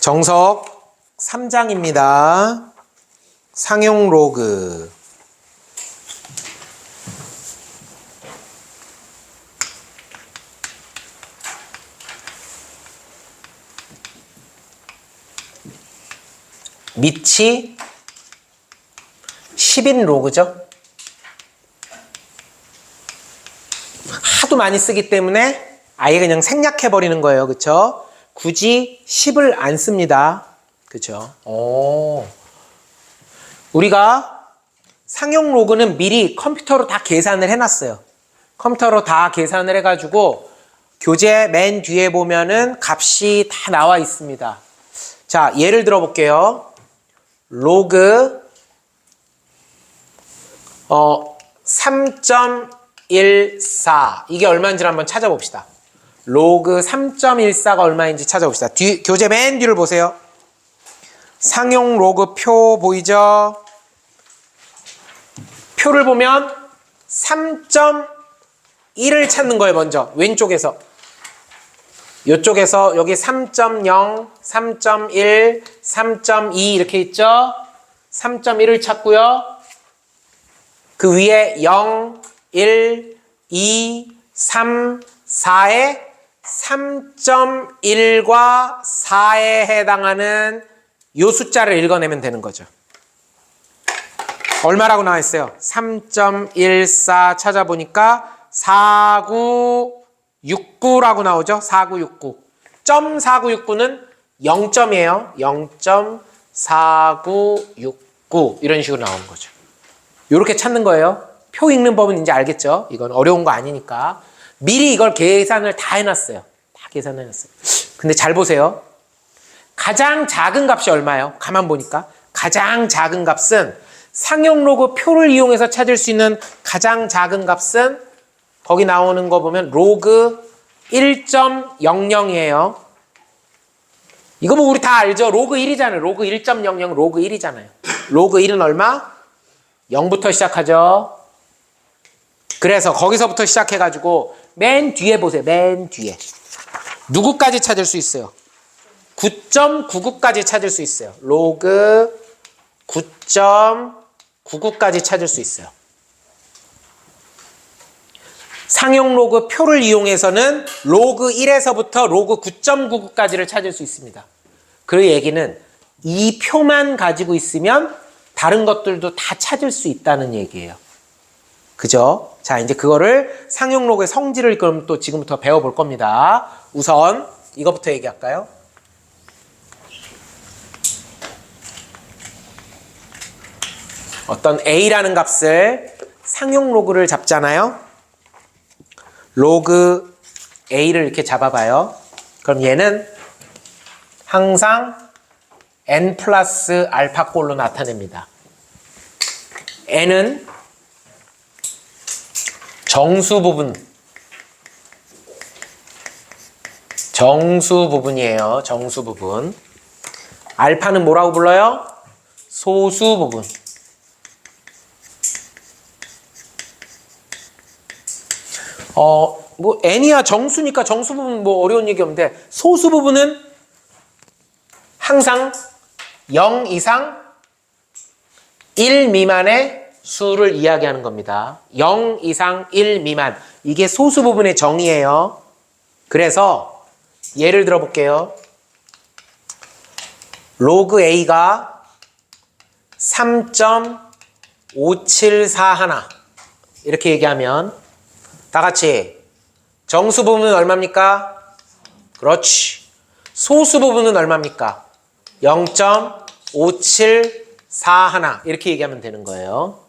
정석 3장입니다. 상용 로그. 밑이 10인 로그죠. 하도 많이 쓰기 때문에 아예 그냥 생략해버리는 거예요. 그쵸? 굳이 10을 안 씁니다. 그쵸? 우리가 상용 로그는 미리 컴퓨터로 다 계산을 해놨어요. 컴퓨터로 다 계산을 해가지고 교재 맨 뒤에 보면은 값이 다 나와 있습니다. 자, 예를 들어 볼게요. 로그 3.14 이게 얼마인지를 한번 찾아봅시다. 로그 3.14가 얼마인지 찾아봅시다. 교재 맨 뒤를 보세요. 상용 로그 표 보이죠? 표를 보면 3.1을 찾는 거예요. 먼저 왼쪽에서 이쪽에서 여기 3.0, 3.1, 3.2 이렇게 있죠? 3.1을 찾고요. 그 위에 0, 1, 2, 3, 4에 3.1과 4에 해당하는 이 숫자를 읽어내면 되는 거죠. 얼마라고 나와 있어요? 3.14 찾아보니까 4969라고 나오죠? 4969. 0.4969는 0점이에요. 0.4969 이런 식으로 나오는 거죠. 이렇게 찾는 거예요. 표 읽는 법은 이제 알겠죠? 이건 어려운 거 아니니까. 미리 이걸 계산을 다 해놨어요. 다 계산해놨어요. 근데 잘 보세요. 가장 작은 값이 얼마예요? 가만 보니까. 가장 작은 값은 상용 로그 표를 이용해서 찾을 수 있는 가장 작은 값은 거기 나오는 거 보면 로그 1.00이에요. 이거 뭐 우리 다 알죠? 로그 1이잖아요. 로그 1.00 로그 1이잖아요. 로그 1은 얼마? 0부터 시작하죠. 그래서 거기서부터 시작해가지고 맨 뒤에 보세요. 맨 뒤에. 누구까지 찾을 수 있어요? 9.99까지 찾을 수 있어요. 로그 9.99까지 찾을 수 있어요. 상용 로그 표를 이용해서는 로그 1에서부터 로그 9.99까지를 찾을 수 있습니다. 그 얘기는 이 표만 가지고 있으면 다른 것들도 다 찾을 수 있다는 얘기예요. 그죠? 자, 이제 그거를 상용 로그의 성질을 그럼 또 지금부터 배워볼 겁니다. 우선 이거부터 얘기할까요? 어떤 A라는 값을 상용 로그를 잡잖아요. 로그 A를 이렇게 잡아봐요. 그럼 얘는 항상 n 플러스 알파 꼴로 나타냅니다. n은 정수 부분이에요. 정수 부분. 알파는 뭐라고 불러요? 소수 부분. 뭐 n이야 정수니까 정수 부분 뭐 어려운 얘기 없는데 소수 부분은 항상 0 이상 1 미만의 수를 이야기하는 겁니다. 0 이상 1 미만. 이게 소수 부분의 정의예요. 그래서 예를 들어 볼게요. 로그 A가 3.5741 이렇게 얘기하면 다 같이 정수 부분은 얼마입니까? 그렇지. 소수 부분은 얼마입니까? 0.5741 이렇게 얘기하면 되는 거예요.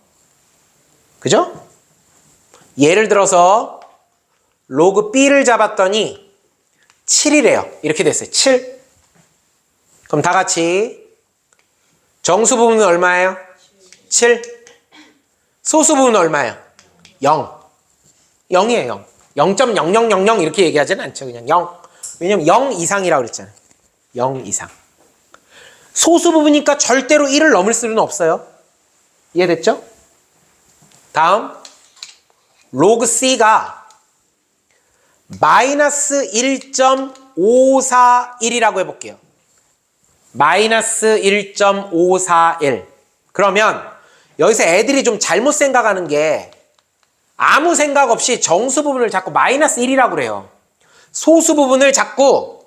그죠? 예를 들어서 로그 B를 잡았더니 7이래요. 이렇게 됐어요. 7. 그럼 다 같이 정수 부분은 얼마예요? 7. 소수 부분은 얼마예요? 0. 0이에요. 0. 0.0000 이렇게 얘기하지는 않죠. 그냥 0. 왜냐면 0 이상이라고 그랬잖아요. 0 이상. 소수 부분이니까 절대로 1을 넘을 수는 없어요. 이해됐죠? 다음 로그 C가 마이너스 1.541이라고 해볼게요. 마이너스 1.541. 그러면 여기서 애들이 좀 잘못 생각하는 게 아무 생각 없이 정수 부분을 자꾸 마이너스 1이라고 그래요. 소수 부분을 자꾸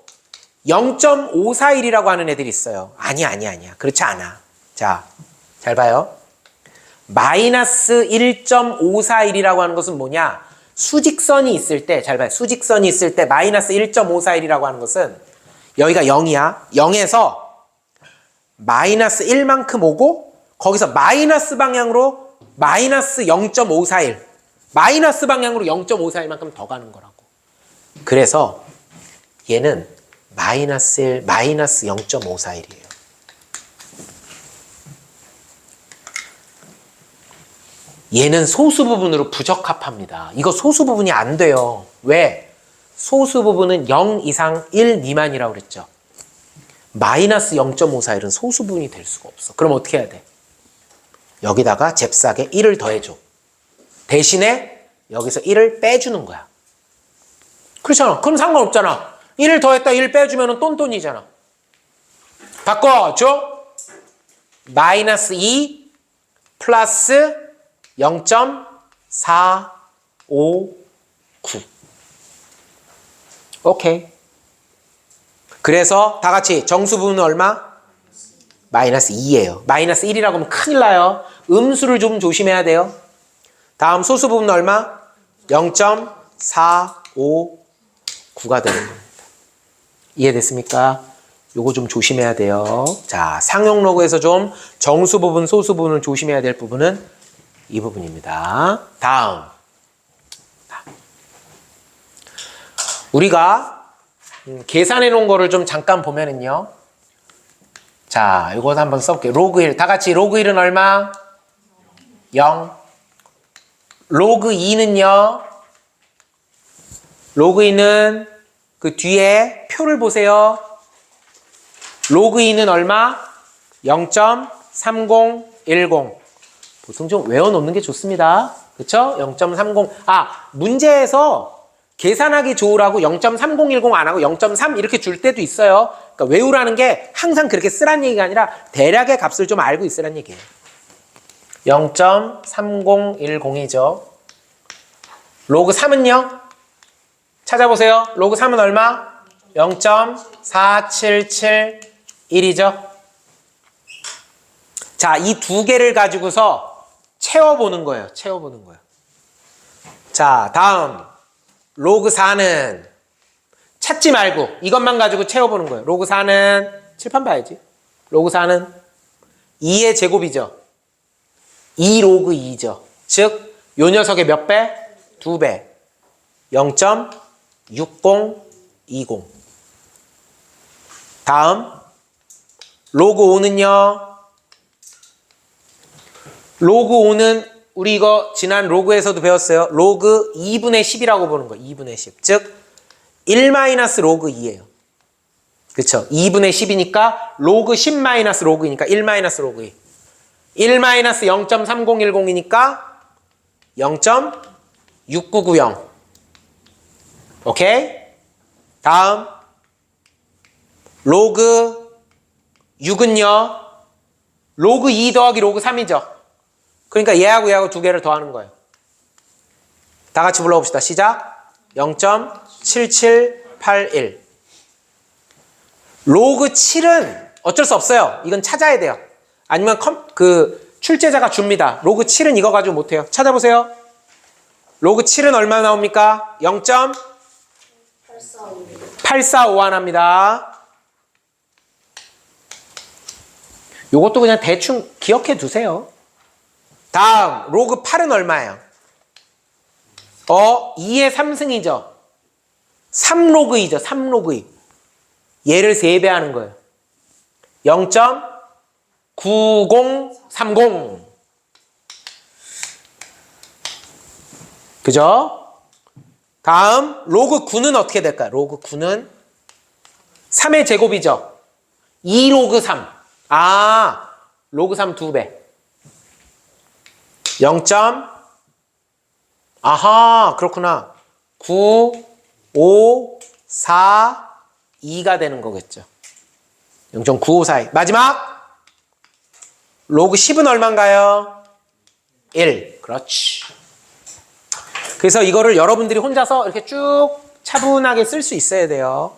0.541이라고 하는 애들이 있어요. 아니야. 그렇지 않아. 자, 잘 봐요. 마이너스 1.541이라고 하는 것은 뭐냐? 수직선이 있을 때, 잘 봐요. 수직선이 있을 때 마이너스 1.541이라고 하는 것은 여기가 0이야. 0에서 마이너스 1만큼 오고 거기서 마이너스 방향으로 마이너스 0.541 마이너스 방향으로 0.541만큼 더 가는 거라고. 그래서 얘는 마이너스 1, 마이너스 0.541이에요. 얘는 소수 부분으로 부적합합니다. 이거 소수 부분이 안 돼요. 왜? 소수 부분은 0 이상 1 미만이라고 그랬죠. 마이너스 0.541은 소수 부분이 될 수가 없어. 그럼 어떻게 해야 돼? 여기다가 잽싸게 1을 더해줘. 대신에 여기서 1을 빼주는 거야. 그렇잖아. 그럼 상관없잖아. 1을 더했다 1 빼주면 똔똔이잖아. 바꿔줘. 마이너스 2 플러스 0.459. 오케이. 그래서 다 같이 정수 부분은 얼마? 마이너스 2예요. 마이너스 1이라고 하면 큰일 나요. 음수를 좀 조심해야 돼요. 다음 소수 부분은 얼마? 0.459가 되는 겁니다. 이해됐습니까? 요거 좀 조심해야 돼요. 자, 상용로그에서 좀 정수 부분, 소수 부분을 조심해야 될 부분은 이 부분입니다. 다음. 우리가 계산해 놓은 거를 좀 잠깐 보면은요. 자, 이거 한번 써볼게요. 로그 1. 다 같이 로그 1은 얼마? 0. 로그 2는요. 로그 2는 그 뒤에 표를 보세요. 로그 2는 얼마? 0.3010. 보통 좀 외워놓는 게 좋습니다. 그쵸? 0.30. 아, 문제에서 계산하기 좋으라고 0.3010 안 하고 0.3 이렇게 줄 때도 있어요. 그러니까 외우라는 게 항상 그렇게 쓰란 얘기가 아니라 대략의 값을 좀 알고 있으란 얘기예요. 0.3010이죠. 로그 3은요? 찾아보세요. 로그 3은 얼마? 0.4771이죠. 자, 이 두 개를 가지고서 채워보는 거예요. 채워보는 거예요. 자, 다음. 로그 4는 찾지 말고 이것만 가지고 채워보는 거예요. 로그 4는 칠판 봐야지. 로그 4는 2의 제곱이죠. 2 로그 2죠. 즉, 요 녀석의 몇 배? 2배. 0.6020. 다음. 로그 5는요. 로그 5는 우리 이거 지난 로그에서도 배웠어요. 로그 2분의 10이라고 보는 거예요. 2분의 10. 즉 1 마이너스 로그 2예요. 그쵸? 2분의 10이니까 로그 10 마이너스 로그 2니까 1 마이너스 로그 2. 1 마이너스 0.3010이니까 0.6990. 오케이? 다음 로그 6은요. 로그 2 더하기 로그 3이죠. 그러니까 얘하고 두 개를 더하는 거예요. 다 같이 불러봅시다. 시작. 0.7781. 로그 7은 어쩔 수 없어요. 이건 찾아야 돼요. 아니면 출제자가 줍니다. 로그 7은 이거 가지고 못해요. 찾아보세요. 로그 7은 얼마 나옵니까? 0.8451합니다. 요것도 그냥 대충 기억해 두세요. 다음 로그 8은 얼마예요? 2의 3승이죠. 3로그 2죠. 3로그 2. 얘를 3배 하는 거예요. 0.9030. 그죠? 다음 로그 9는 어떻게 될까요? 로그 9는 3의 제곱이죠. 2로그 3. 아, 로그 3 2배. 0. 아하, 그렇구나. 9, 5, 4, 2가 되는 거겠죠. 0.95 사이. 마지막 로그 10은 얼마인가요? 1. 그렇지. 그래서 이거를 여러분들이 혼자서 이렇게 쭉 차분하게 쓸 수 있어야 돼요.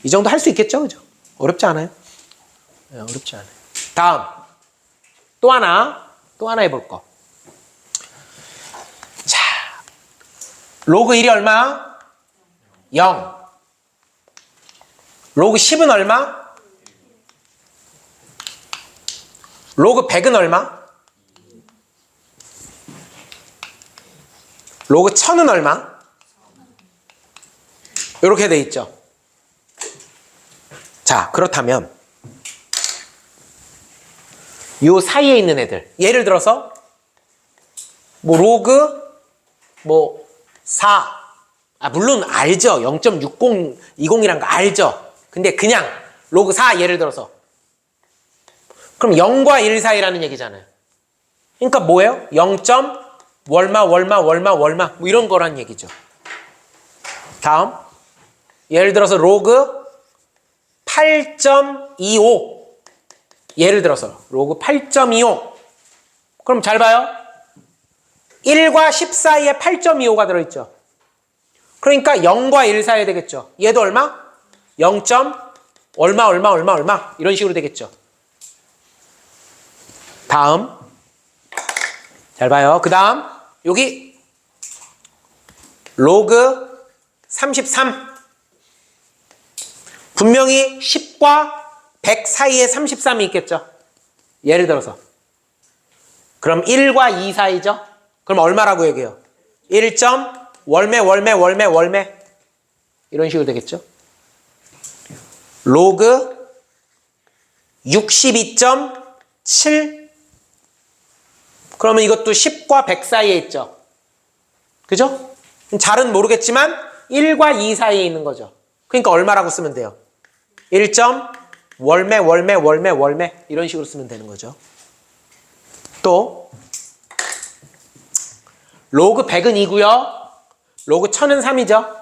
이 정도 할 수 있겠죠? 그죠? 어렵지 않아요? 네, 어렵지 않아요. 다음. 또 하나 해볼 거. 자, 로그 1이 얼마? 0. 로그 10은 얼마? 로그 100은 얼마? 로그 1000은 얼마? 이렇게 돼 있죠. 자, 그렇다면 요 사이에 있는 애들, 예를 들어서 뭐 로그 4, 물론 알죠. 0.6020이란 거 알죠. 근데 그냥 로그 4 예를 들어서 그럼 0과 1 사이라는 얘기잖아요. 그러니까 뭐예요? 0. 월마 뭐 이런 거란 얘기죠. 다음 예를 들어서 로그 8.25 예를 들어서 로그 8.25 그럼 잘 봐요. 1과 10 사이에 8.25가 들어있죠. 그러니까 0과 1 사이에 되겠죠. 얘도 얼마? 0. 얼마 이런 식으로 되겠죠. 다음 잘 봐요. 그 다음 여기 로그 33 분명히 10과 100 사이에 33이 있겠죠. 예를 들어서 그럼 1과 2 사이죠. 그럼 얼마라고 얘기해요? 1. 월매 이런 식으로 되겠죠. 로그 62.7 그러면 이것도 10과 100 사이에 있죠. 그죠? 잘은 모르겠지만 1과 2 사이에 있는 거죠. 그러니까 얼마라고 쓰면 돼요? 1. 월매 이런 식으로 쓰면 되는 거죠. 또 로그 100은 2고요. 로그 1000은 3이죠.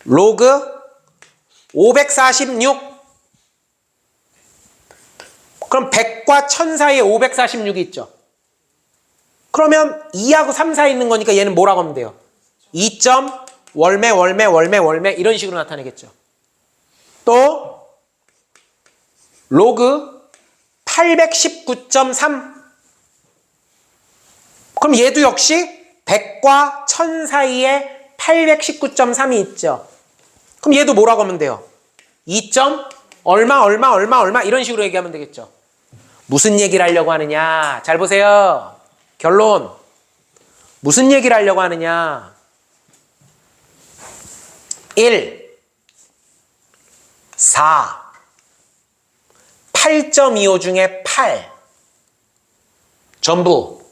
로그 546 그럼 100과 1000 사이에 546이 있죠. 그러면 2하고 3 사이에 있는 거니까 얘는 뭐라고 하면 돼요? 2. 월매 이런 식으로 나타내겠죠. 또 로그 819.3 그럼 얘도 역시 100과 1000 사이에 819.3이 있죠. 그럼 얘도 뭐라고 하면 돼요? 2. 얼마 이런 식으로 얘기하면 되겠죠. 무슨 얘기를 하려고 하느냐? 잘 보세요. 결론. 무슨 얘기를 하려고 하느냐? 1, 4, 8.25 중에 8 전부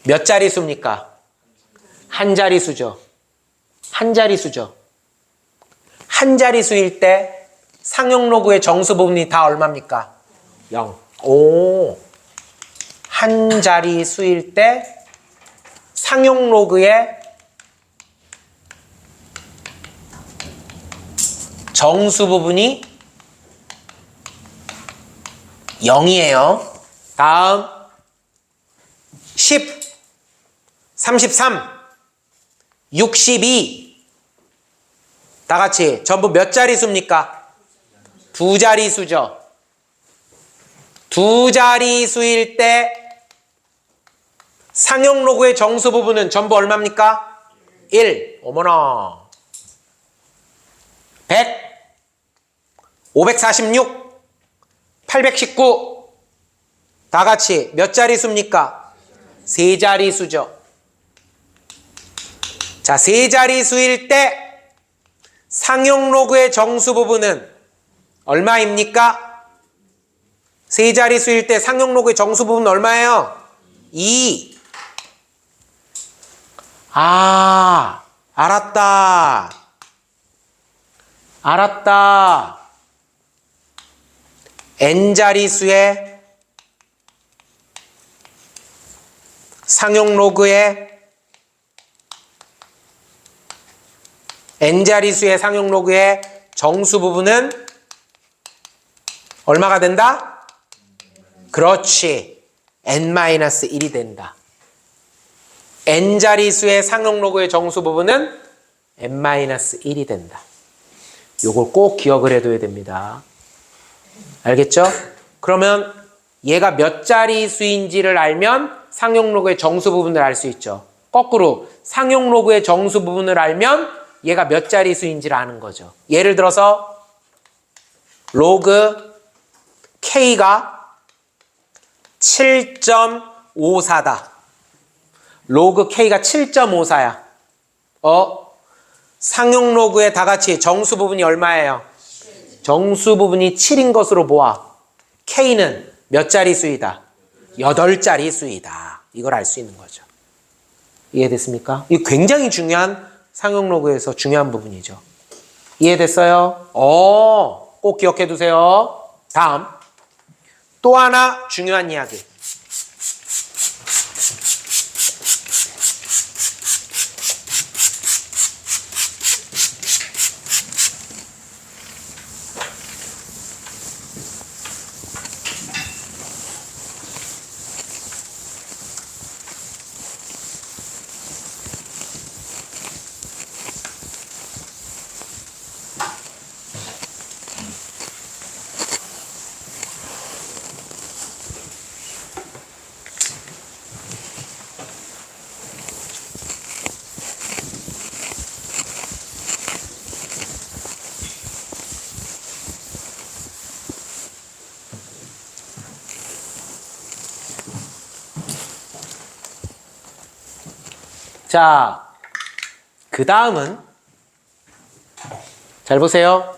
몇 자리수입니까? 한 자리수죠. 한 자리수죠. 한 자리수일 때 상용 로그의 정수 부분이 다 얼마입니까? 0. 오. 한 자리수일 때 상용 로그의 정수 부분이 0이에요. 다음 10, 33, 62 다 같이 전부 몇 자리수입니까? 두 자리수죠. 두 자리수일 때 상용 로그의 정수 부분은 전부 얼마입니까? 1. 어머나. 100, 546, 819 다 같이 몇 자리수입니까? 세 자리수죠. 자, 세 자리수일 때 상용 로그의 정수 부분은 얼마입니까? 세 자리수일 때 상용 로그의 정수 부분은 얼마예요? 2. 아, 알았다. n자리수의 상용 로그의 n자리수의 상용 로그의 정수 부분은 얼마가 된다? 그렇지. n-1이 된다. n자리수의 상용로그의 정수 부분은 n-1이 된다. 요걸 꼭 기억을 해둬야 됩니다. 알겠죠? 그러면 얘가 몇 자리수인지를 알면 상용로그의 정수 부분을 알 수 있죠. 거꾸로 상용로그의 정수 부분을 알면 얘가 몇 자리수인지를 아는 거죠. 예를 들어서 로그 K가 7.54다. 로그 K가 7.54야. 상용로그의 다 같이 정수 부분이 얼마예요? 정수 부분이 7인 것으로 보아. K는 몇 자리수이다? 8자리수이다. 이걸 알 수 있는 거죠. 이해됐습니까? 이거 굉장히 중요한 상용로그에서 중요한 부분이죠. 이해됐어요? 꼭 기억해 두세요. 다음. 또 하나 중요한 이야기. 자, 그 다음은 잘 보세요.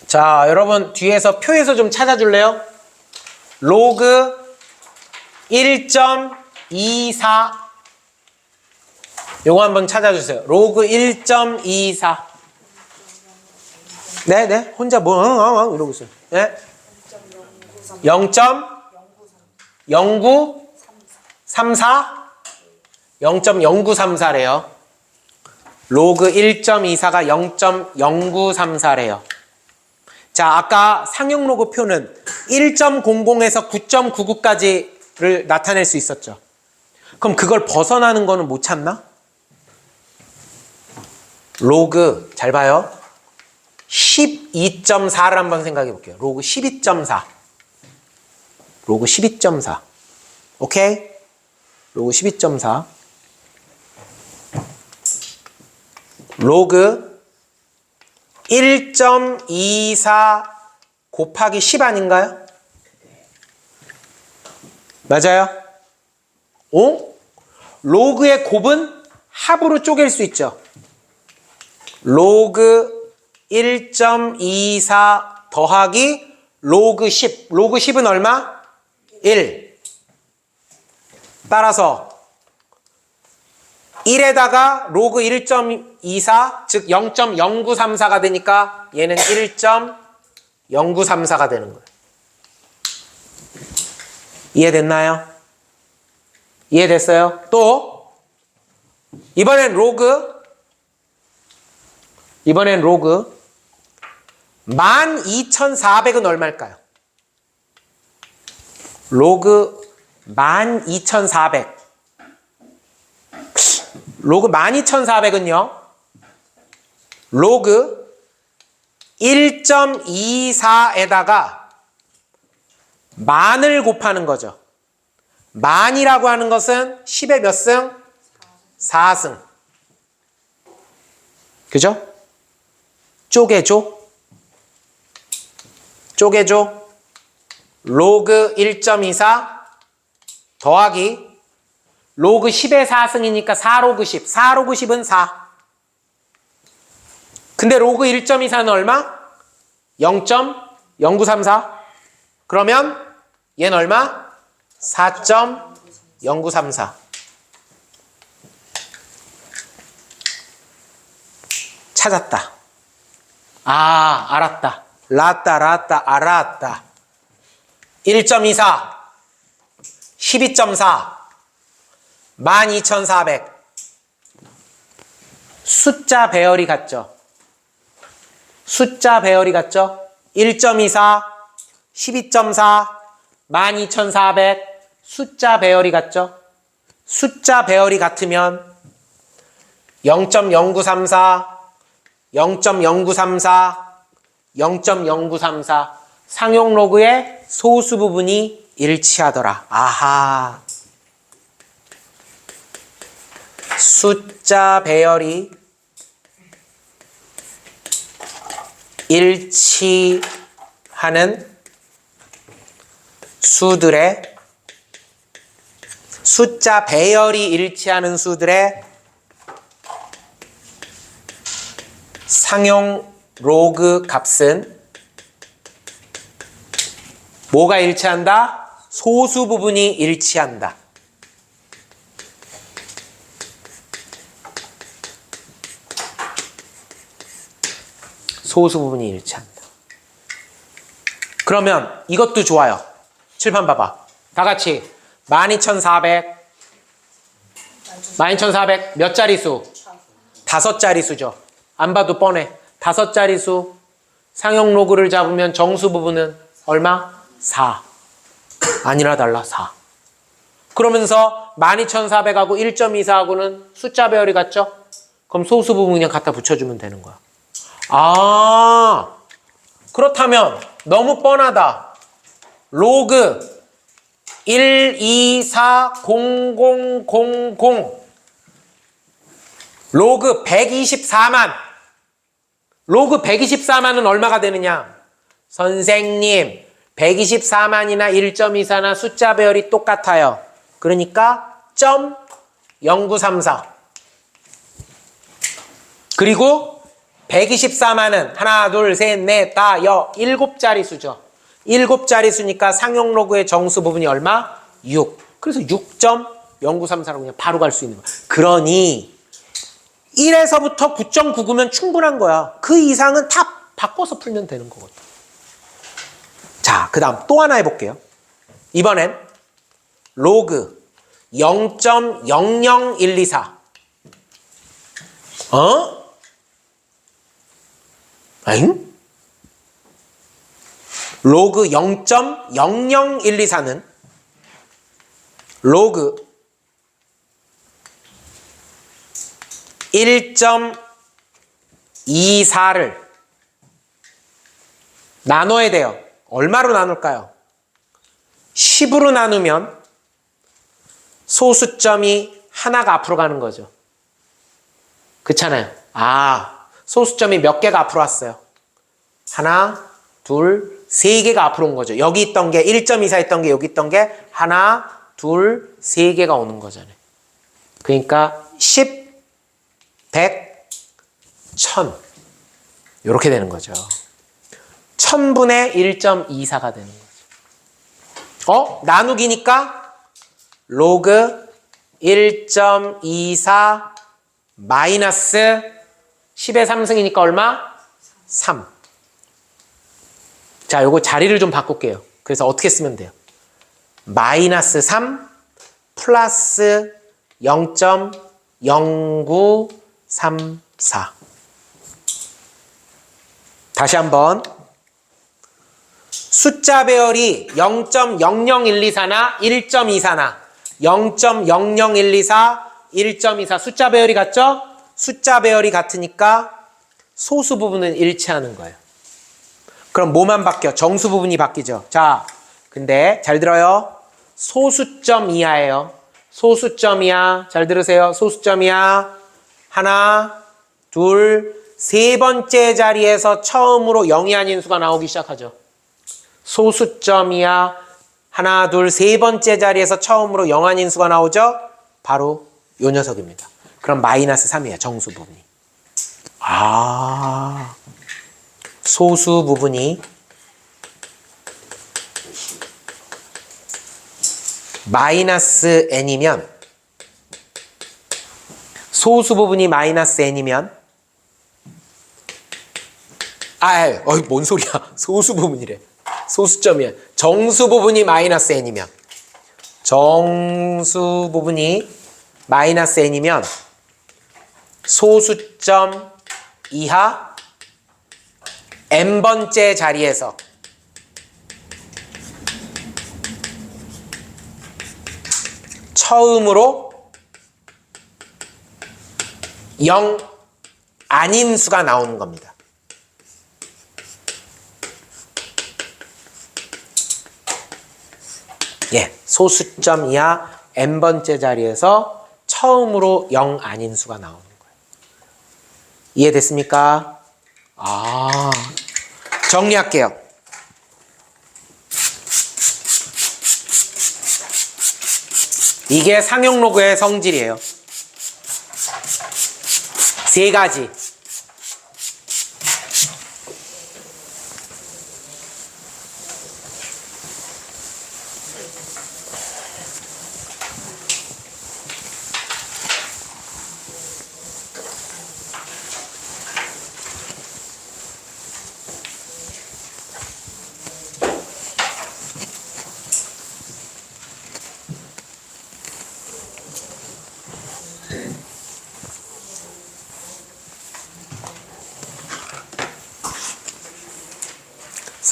자, 여러분 뒤에서 표에서 좀 찾아줄래요? 로그 1.24 요거 한번 찾아주세요. 로그 1.24 네, 혼자 이러고 있어요. 네? 0.0934 0.0934래요. 로그 1.24가 0.0934래요. 자, 아까 상용로그 표는 1.00에서 9.99까지를 나타낼 수 있었죠. 그럼 그걸 벗어나는 거는 못 찾나? 로그 잘 봐요. 12.4를 한번 생각해 볼게요. 로그 12.4 로그 12.4 오케이? 로그 12.4 로그 1.24 곱하기 10 아닌가요? 맞아요? 로그의 곱은 합으로 쪼갤 수 있죠. 로그 1.24 더하기 로그 10 로그 10은 얼마? 1 따라서 1에다가 로그 1.24 즉 0.0934가 되니까 얘는 1.0934가 되는 거예요. 이해됐나요? 이해됐어요? 또 이번엔 로그 12,400은 얼마일까요? 로그 12,400 로그 12,400은요 로그 1.24에다가 만을 곱하는 거죠. 만이라고 하는 것은 10의 몇 승? 4승. 그죠? 쪼개줘. 로그 1.24 더하기 로그 10의 4승이니까 4로그 10. 4로그 10은 4. 근데 로그 1.24는 얼마? 0.0934. 그러면 얘는 얼마? 4.0934. 찾았다. 아, 알았다. 라따, 알았다. 1.24, 12.4, 12,400. 숫자 배열이 같죠? 숫자 배열이 같죠? 1.24, 12.4, 12,400 숫자 배열이 같죠? 숫자 배열이 같으면 0.0934, 0.0934, 0.0934 상용 로그의 소수 부분이 일치하더라. 아하. 숫자 배열이 일치하는 수들의 숫자 배열이 일치하는 수들의 상용 로그 값은 뭐가 일치한다? 소수 부분이 일치한다. 소수 부분이 일치한다. 그러면 이것도 좋아요. 칠판 봐봐. 다 같이 12,400 몇 자리수? 5자리수죠. 안 봐도 뻔해. 5자리수. 상용 로그를 잡으면 정수 부분은 얼마? 4. 아니나 달라 4. 그러면서 12,400하고 1.24하고는 숫자 배열이 같죠? 그럼 소수 부분 그냥 갖다 붙여주면 되는 거야. 아, 그렇다면 너무 뻔하다. 로그 1, 2, 4, 0, 0, 0, 0 로그 124만 로그 124만은 얼마가 되느냐? 선생님 124만이나 1.24나 숫자 배열이 똑같아요. 그러니까 0.0934 그리고 124만은 하나, 둘, 셋, 넷, 다, 여 7자리수죠. 7자리수니까 상용 로그의 정수 부분이 얼마? 6. 그래서 6.0934로 그냥 바로 갈 수 있는 거야. 그러니 1에서부터 9.99면 충분한 거야. 그 이상은 다 바꿔서 풀면 되는 거거든. 자, 그 다음 또 하나 해볼게요. 이번엔 로그 0.00124 아잉? 로그 0.00124는 로그 1.24를 나눠야 돼요. 얼마로 나눌까요? 10으로 나누면 소수점이 하나가 앞으로 가는 거죠. 그렇잖아요. 아, 소수점이 몇 개가 앞으로 왔어요? 하나, 둘, 세 개가 앞으로 온 거죠. 여기 있던 게 1.24 했던 게 여기 있던 게 하나, 둘, 세 개가 오는 거잖아요. 그러니까 10, 100, 1000 이렇게 되는 거죠. 1000분의 1.24가 되는 거죠. 나누기니까 로그 1.24 마이너스 10의 3승이니까 얼마? 3. 자, 요거 자리를 좀 바꿀게요. 그래서 어떻게 쓰면 돼요? 마이너스 3 플러스 0.0934. 다시 한번. 숫자 배열이 0.00124나 1.24나 0.00124, 1.24 숫자 배열이 같죠? 숫자 배열이 같으니까 소수 부분은 일치하는 거예요. 그럼 뭐만 바뀌어? 정수 부분이 바뀌죠. 자, 근데 잘 들어요. 소수점 이하예요. 소수점 이하. 잘 들으세요. 소수점 이하. 하나, 둘, 세 번째 자리에서 처음으로 0이 아닌 수가 나오기 시작하죠. 소수점 이하. 하나, 둘, 세 번째 자리에서 처음으로 0 아닌 수가 나오죠. 바로 요 녀석입니다. 그럼 마이너스 3이에요. 정수 부분이. 아, 소수 부분이 마이너스 n이면 소수 부분이 마이너스 n이면 뭔 소리야. 소수 부분이래. 소수점이야. 정수 부분이 마이너스 n이면 정수 부분이 마이너스 n이면 소수점 이하 n번째 자리에서 처음으로 0 아닌 수가 나오는 겁니다. 예, 소수점 이하 n번째 자리에서 처음으로 0 아닌 수가 나오는 거예요. 이해됐습니까? 정리할게요. 이게 상용 로그의 성질이에요. 세 가지.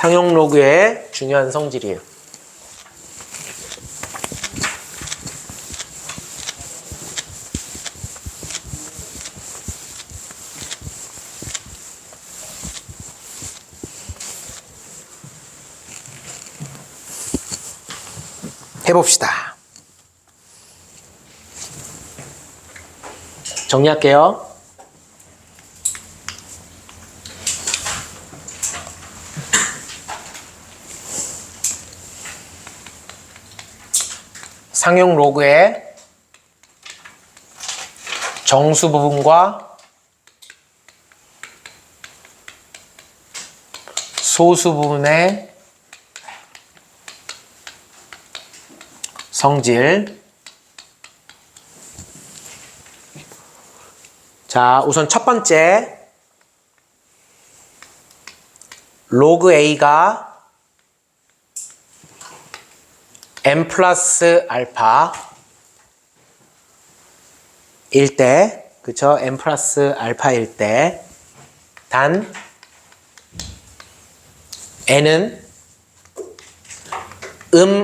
상용 로그의 중요한 성질이에요. 해봅시다. 정리할게요. 상용 로그의 정수 부분과 소수 부분의 성질. 자, 우선 첫 번째, 로그 A가 n 플러스 알파 일 때, 그쵸? n 플러스 알파일 때, 단 n은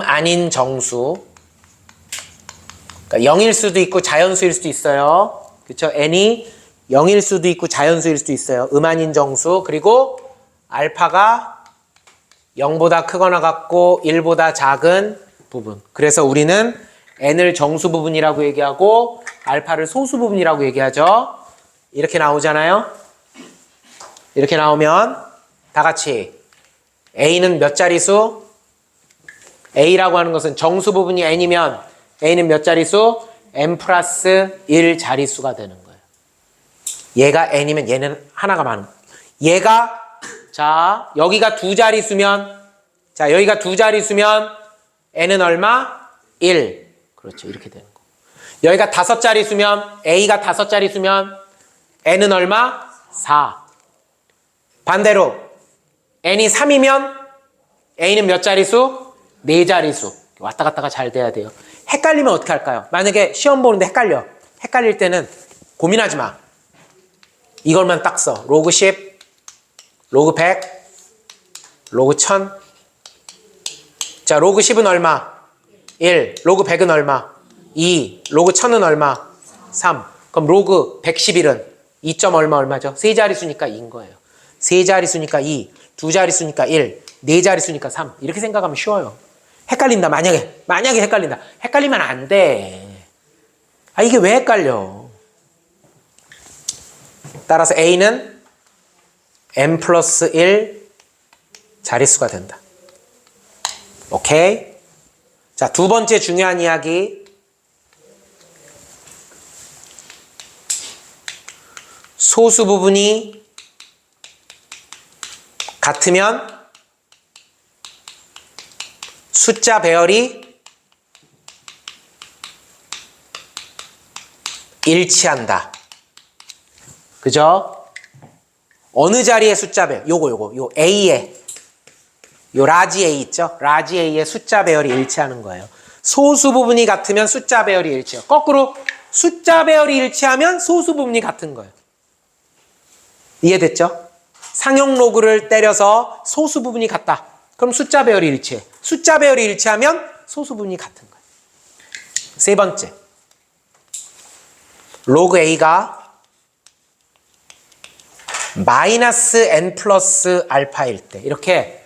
아닌 정수, 그러니까 0일 수도 있고 자연수일 수도 있어요. 그쵸? n이 0일 수도 있고 자연수일 수도 있어요. 아닌 정수. 그리고 알파가 0보다 크거나 같고 1보다 작은 부분. 그래서 우리는 n을 정수 부분이라고 얘기하고 알파를 소수 부분이라고 얘기하죠. 이렇게 나오잖아요. 이렇게 나오면 다 같이 a는 몇 자리수? a라고 하는 것은 정수 부분이 n이면 a는 몇 자리수? n 플러스 1 자리수가 되는 거예요. 얘가 n이면 얘는 하나가 많은 거예요. 얘가, 자, 여기가 두 자리수면, 자, 여기가 두 자리수면 n은 얼마? 1. 그렇죠. 이렇게 되는 거. 여기가 다섯 자리수면, a가 다섯 자리수면 n은 얼마? 4. 반대로 n이 3이면 a는 몇 자리수? 4자리수. 왔다 갔다가 잘 돼야 돼요. 헷갈리면 어떻게 할까요? 만약에 시험 보는데 헷갈려. 헷갈릴 때는 고민하지 마. 이걸만 딱 써. 로그 10, 로그 100, 로그 1000. 자, 로그 10은 얼마? 1. 로그 100은 얼마? 2. 로그 1000은 얼마? 3. 그럼 로그 111은 2점 얼마죠? 세 자리수니까 2인 거예요. 세 자리수니까 2, 두 자리수니까 1, 네 자리수니까 3. 이렇게 생각하면 쉬워요. 헷갈린다. 만약에 헷갈린다. 헷갈리면 안 돼. 이게 왜 헷갈려? 따라서 A는 n 플러스 1 자릿수가 된다. 오케이? 자, 두 번째 중요한 이야기. 소수 부분이 같으면 숫자 배열이 일치한다. 그죠? 어느 자리의 숫자 배열? 요 A의, 요 라지 A 있죠? 라지 A의 숫자 배열이 일치하는 거예요. 소수 부분이 같으면 숫자 배열이 일치해요. 거꾸로 숫자 배열이 일치하면 소수 부분이 같은 거예요. 이해됐죠? 상용 로그를 때려서 소수 부분이 같다. 그럼 숫자 배열이 일치해. 숫자 배열이 일치하면 소수 부분이 같은 거야. 세 번째. 로그 A가 마이너스 n 플러스 알파일 때 이렇게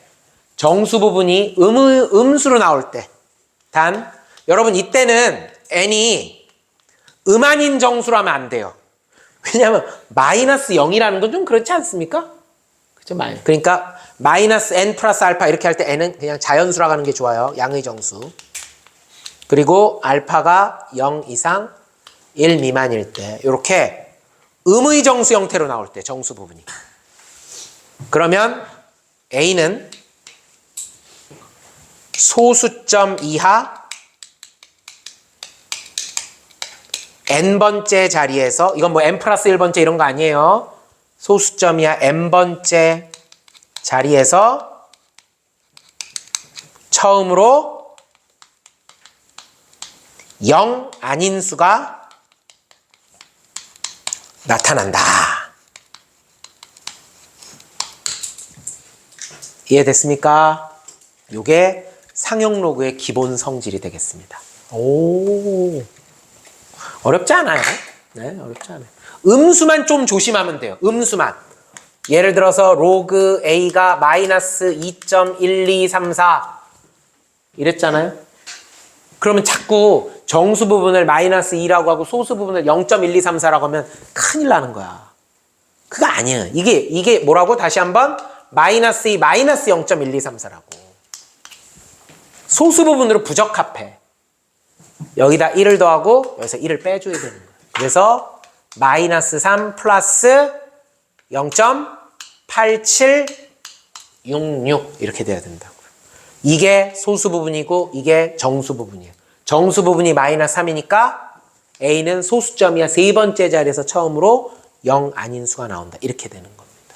정수 부분이 음수로 나올 때 단 여러분 이때는 n이 아닌 정수로 하면 안 돼요. 왜냐하면 마이너스 0이라는 건 좀 그렇지 않습니까? 그죠? 그러니까 마이너스 n 플러스 알파 이렇게 할 때 n은 그냥 자연수라고 하는 게 좋아요. 양의 정수. 그리고 알파가 0 이상 1 미만일 때 이렇게 음의 정수 형태로 나올 때 정수 부분이. 그러면 A는 소수점 이하 n번째 자리에서 이건 뭐 n 플러스 1번째 이런 거 아니에요. 소수점 이하 n번째 자리에서 처음으로 0 아닌 수가 나타난다. 이해됐습니까? 이게 상용 로그의 기본 성질이 되겠습니다. 오, 어렵지 않아요. 네, 어렵지 않아요. 음수만 좀 조심하면 돼요. 음수만. 예를 들어서 로그 A가 마이너스 2.1234 이랬잖아요. 그러면 자꾸 정수 부분을 마이너스 2라고 하고 소수 부분을 0.1234라고 하면 큰일 나는 거야. 그거 아니에요. 이게 뭐라고? 다시 한번 마이너스 2 마이너스 0.1234라고. 소수 부분으로 부적합해. 여기다 1을 더하고 여기서 1을 빼줘야 되는 거예요. 그래서 마이너스 3 플러스 0.8766 이렇게 돼야 된다고요. 이게 소수 부분이고 이게 정수 부분이에요. 정수 부분이 마이너스 3이니까 A는 소수점이야 세 번째 자리에서 처음으로 0 아닌 수가 나온다. 이렇게 되는 겁니다.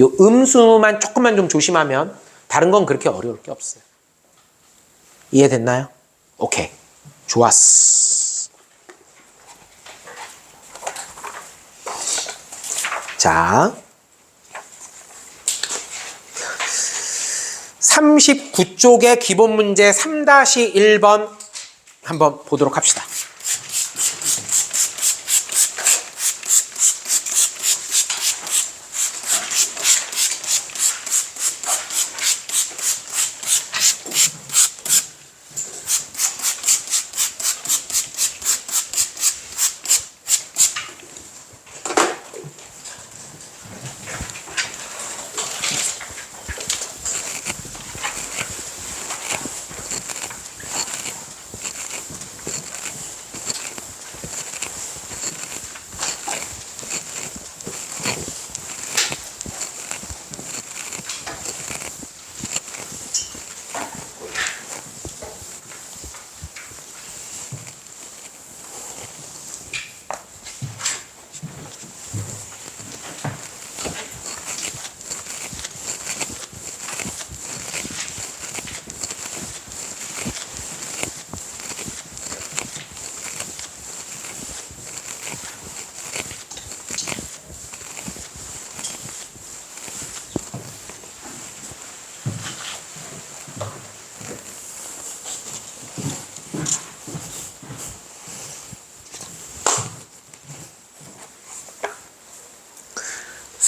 요 음수만 조금만 좀 조심하면 다른 건 그렇게 어려울 게 없어요. 이해됐나요? 오케이. 좋았어. 자, 39쪽의 기본 문제 3-1번 한번 보도록 합시다.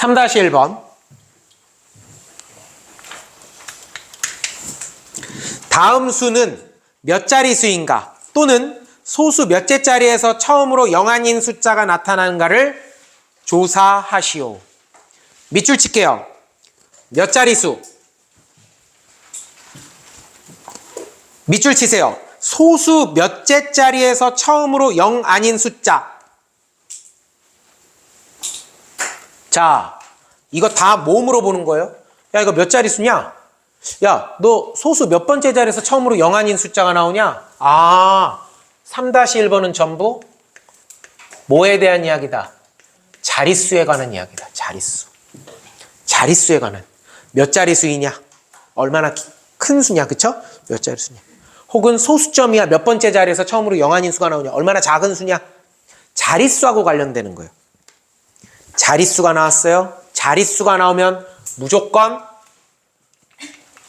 (3-1번) 다음 수는 몇 자리 수인가 또는 소수 몇째 자리에서 처음으로 0 아닌 숫자가 나타나는가를 조사하시오. 밑줄 칠게요. 몇 자리 수? 밑줄 치세요. 소수 몇째 자리에서 처음으로 0 아닌 숫자. 자, 이거 다 뭐 물어보는 거예요? 야, 이거 몇 자리 수냐? 야, 너 소수 몇 번째 자리에서 처음으로 0 아닌 숫자가 나오냐? 아, 3-1번은 전부 뭐에 대한 이야기다? 자릿수에 관한 이야기다. 자릿수. 자릿수에 관한. 몇 자리 수이냐? 얼마나 큰 수냐? 그쵸? 몇 자리 수냐? 혹은 소수점이야 몇 번째 자리에서 처음으로 0 아닌 수가 나오냐? 얼마나 작은 수냐? 자릿수하고 관련되는 거예요. 자릿수가 나왔어요. 자릿수가 나오면 무조건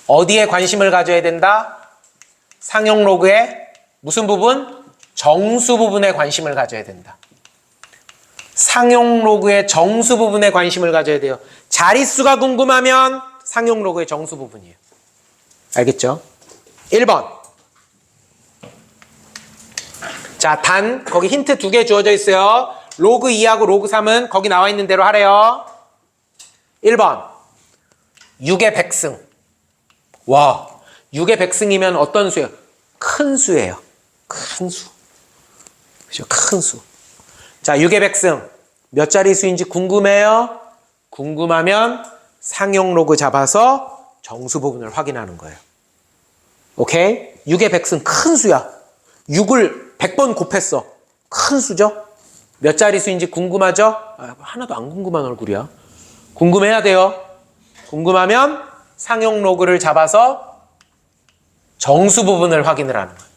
어디에 관심을 가져야 된다? 상용 로그의 무슨 부분? 정수 부분에 관심을 가져야 된다. 상용 로그의 정수 부분에 관심을 가져야 돼요. 자릿수가 궁금하면 상용 로그의 정수 부분이에요. 알겠죠? 1번. 자, 단 거기 힌트 2개 주어져 있어요. 로그 2하고 로그 3은 거기 나와 있는 대로 하래요. 1번. 6의 백승. 와, 6의 백승이면 어떤 수예요? 큰 수예요. 큰 수. 그죠? 큰 수. 자, 6의 백승. 몇 자리 수인지 궁금해요? 궁금하면 상용 로그 잡아서 정수 부분을 확인하는 거예요. 오케이? 6의 백승 큰 수야. 6을 100번 곱했어. 큰 수죠? 몇 자리 수인지 궁금하죠? 하나도 안 궁금한 얼굴이야. 궁금해야 돼요. 궁금하면 상용 로그를 잡아서 정수 부분을 확인을 하는 거예요.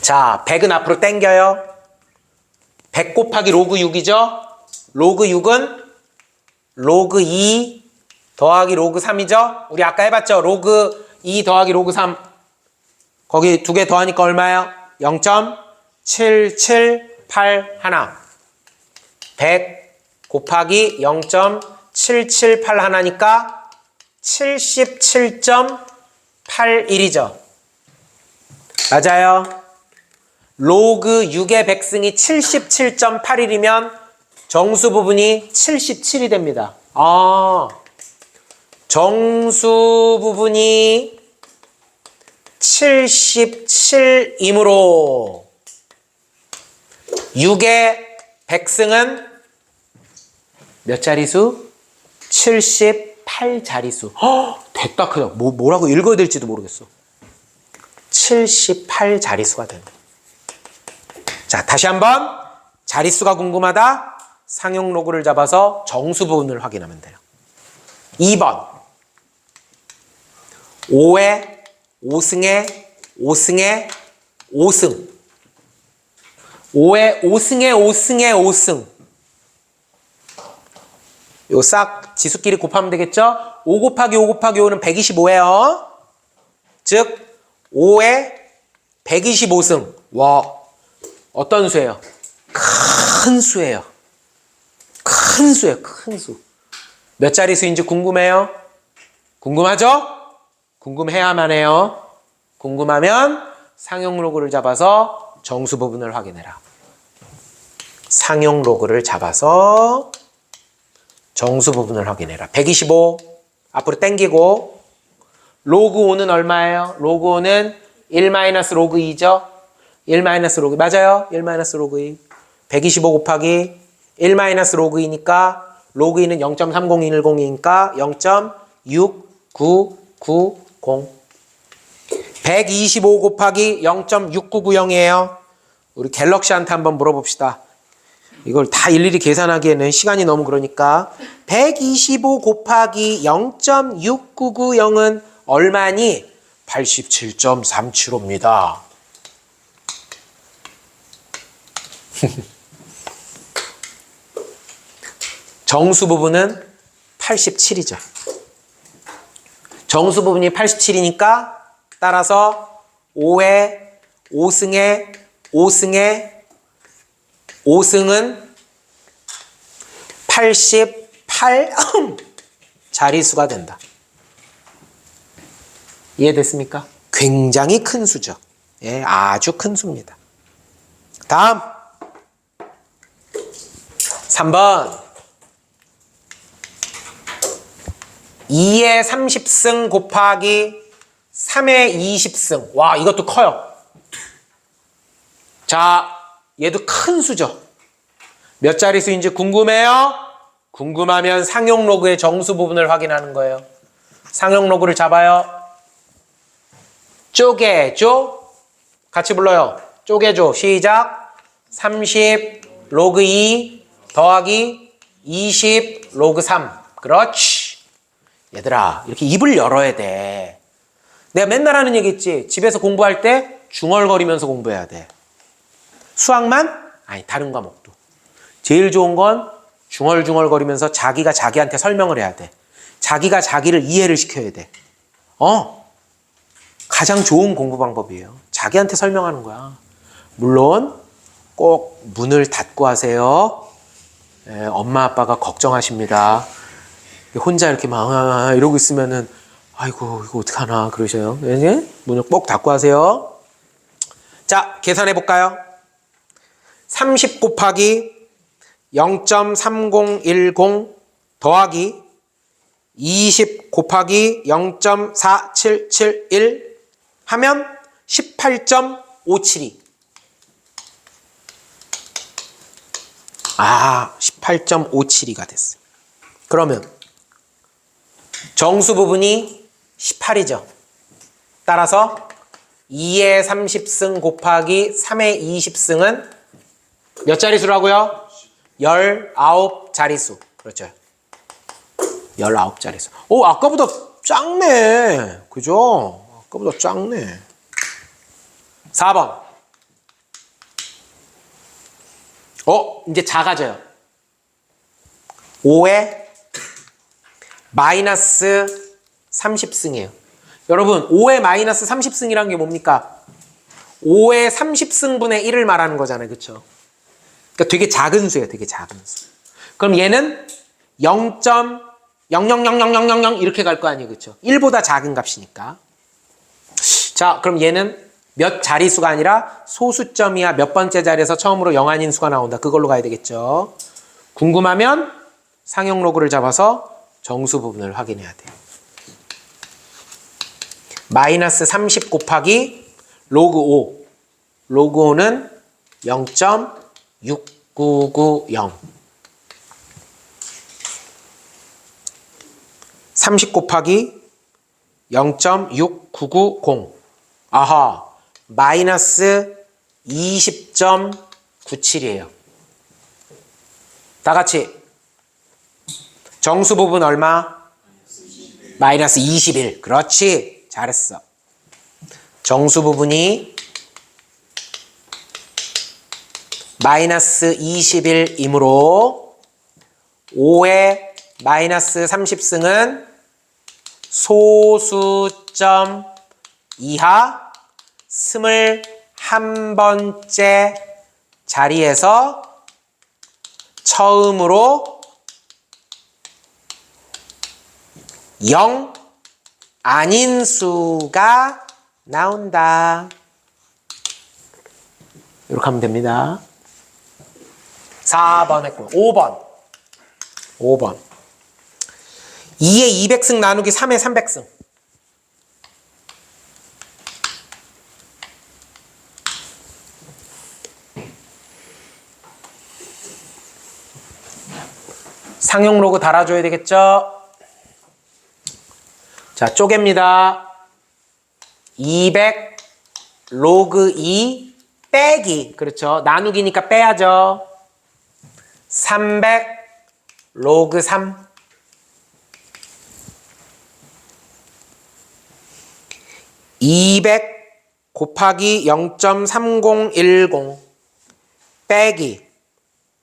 자, 100은 앞으로 당겨요. 100 곱하기 로그 6이죠? 로그 6은 로그 2 더하기 로그 3이죠? 우리 아까 해봤죠? 로그 2 더하기 로그 3. 거기 2개 더하니까 얼마예요? 0.7781. 100 곱하기 0.7781이니까 77.81이죠. 맞아요. 로그 6의 백승이 77.81이면 정수 부분이 77이 됩니다. 정수 부분이 77이므로 6의 백승은 몇 자리수? 78자리수. 됐다. 그냥 뭐라고 읽어야 될지도 모르겠어. 78자리수가 된다. 자, 다시 한번 자릿수가 궁금하다. 상용 로그를 잡아서 정수 부분을 확인하면 돼요. 2번 5의 5승의 5승의 5승. 5의 5승의 5승의 5승. 요 싹 지수끼리 곱하면 되겠죠? 5 곱하기 5 곱하기 5는 125예요. 즉 5의 125승. 와, 어떤 수예요? 큰 수예요. 큰 수예요. 큰 수. 몇 자리 수인지 궁금해요? 궁금하죠? 궁금해야만 해요. 궁금하면 상용 로그를 잡아서 정수 부분을 확인해라. 상용 로그를 잡아서 정수 부분을 확인해라. 125 앞으로 당기고 로그 5는 얼마예요? 로그 5는 1-로그 2죠? 1-로그 맞아요? 1-로그 2 125 곱하기 1-로그 2니까 로그 2는 0.30102니까 0.6990 125 곱하기 0.6990이에요. 우리 갤럭시한테 한번 물어봅시다. 이걸 다 일일이 계산하기에는 시간이 너무 그러니까 125 곱하기 0.6990은 얼마니? 87.375입니다. 정수 부분은 87이죠. 정수 부분이 87이니까 따라서 5의 5승의 5승의 5승은 88 자리수가 된다. 이해됐습니까? 굉장히 큰 수죠. 예, 아주 큰 수입니다. 다음 3번 2의 30승 곱하기 3의 20승. 와, 이것도 커요. 자, 얘도 큰 수죠. 몇 자리 수인지 궁금해요? 궁금하면 상용 로그의 정수 부분을 확인하는 거예요. 상용 로그를 잡아요. 쪼개줘. 같이 불러요. 쪼개줘. 시작. 30 로그 2 더하기 20 로그 3. 그렇지. 얘들아, 이렇게 입을 열어야 돼. 내가 맨날 하는 얘기 있지. 집에서 공부할 때 중얼거리면서 공부해야 돼. 수학만? 아니, 다른 과목도. 제일 좋은 건 중얼중얼거리면서 자기가 자기한테 설명을 해야 돼. 자기가 자기를 이해를 시켜야 돼. 가장 좋은 공부 방법이에요. 자기한테 설명하는 거야. 물론 꼭 문을 닫고 하세요. 엄마 아빠가 걱정하십니다. 혼자 이렇게 막 이러고 있으면은 아이고 이거 어떡하나 그러셔요. 문을 꼭 닫고 하세요. 자, 계산해 볼까요? 30 곱하기 0.3010 더하기 20 곱하기 0.4771 하면 18.572. 18.572가 됐어요. 그러면 정수 부분이 18이죠. 따라서 2의 30승 곱하기 3의 20승은 몇 자릿수라고요? 19자릿수. 그렇죠. 19자릿수. 오, 아까보다 작네. 그죠? 아까보다 작네. 4번. 이제 작아져요. 5에 마이너스 30승이에요. 여러분, 5에 마이너스 30승이라는 게 뭡니까? 5의 30승분의 1을 말하는 거잖아요. 그렇죠? 그러니까 되게 작은 수예요. 되게 작은 수. 그럼 얘는 0.000000 이렇게 갈 거 아니에요. 그렇죠? 1보다 작은 값이니까. 자, 그럼 얘는 몇 자릿수가 아니라 소수점이야 몇 번째 자리에서 처음으로 0 아닌 수가 나온다. 그걸로 가야 되겠죠. 궁금하면 상용 로그를 잡아서 정수 부분을 확인해야 돼요. 마이너스 30 곱하기 로그 5. 로그 5는 0.6990. 30 곱하기 0.6990. 아하. 마이너스 20.97이에요. 다 같이 정수 부분 얼마? 마이너스 21. 그렇지. 잘했어. 정수 부분이 마이너스 21이므로 5의 마이너스 30승은 소수점 이하 21번째 자리에서 처음으로 0 아닌 수가 나온다. 이렇게 하면 됩니다. 4번 했고 5번 2의 200승 나누기 3의 300승. 상용 로그 달아줘야 되겠죠? 자, 쪼갭니다. 200 로그 2 빼기. 그렇죠. 나누기니까 빼야죠. 300 로그 3. 200 곱하기 0.3010 빼기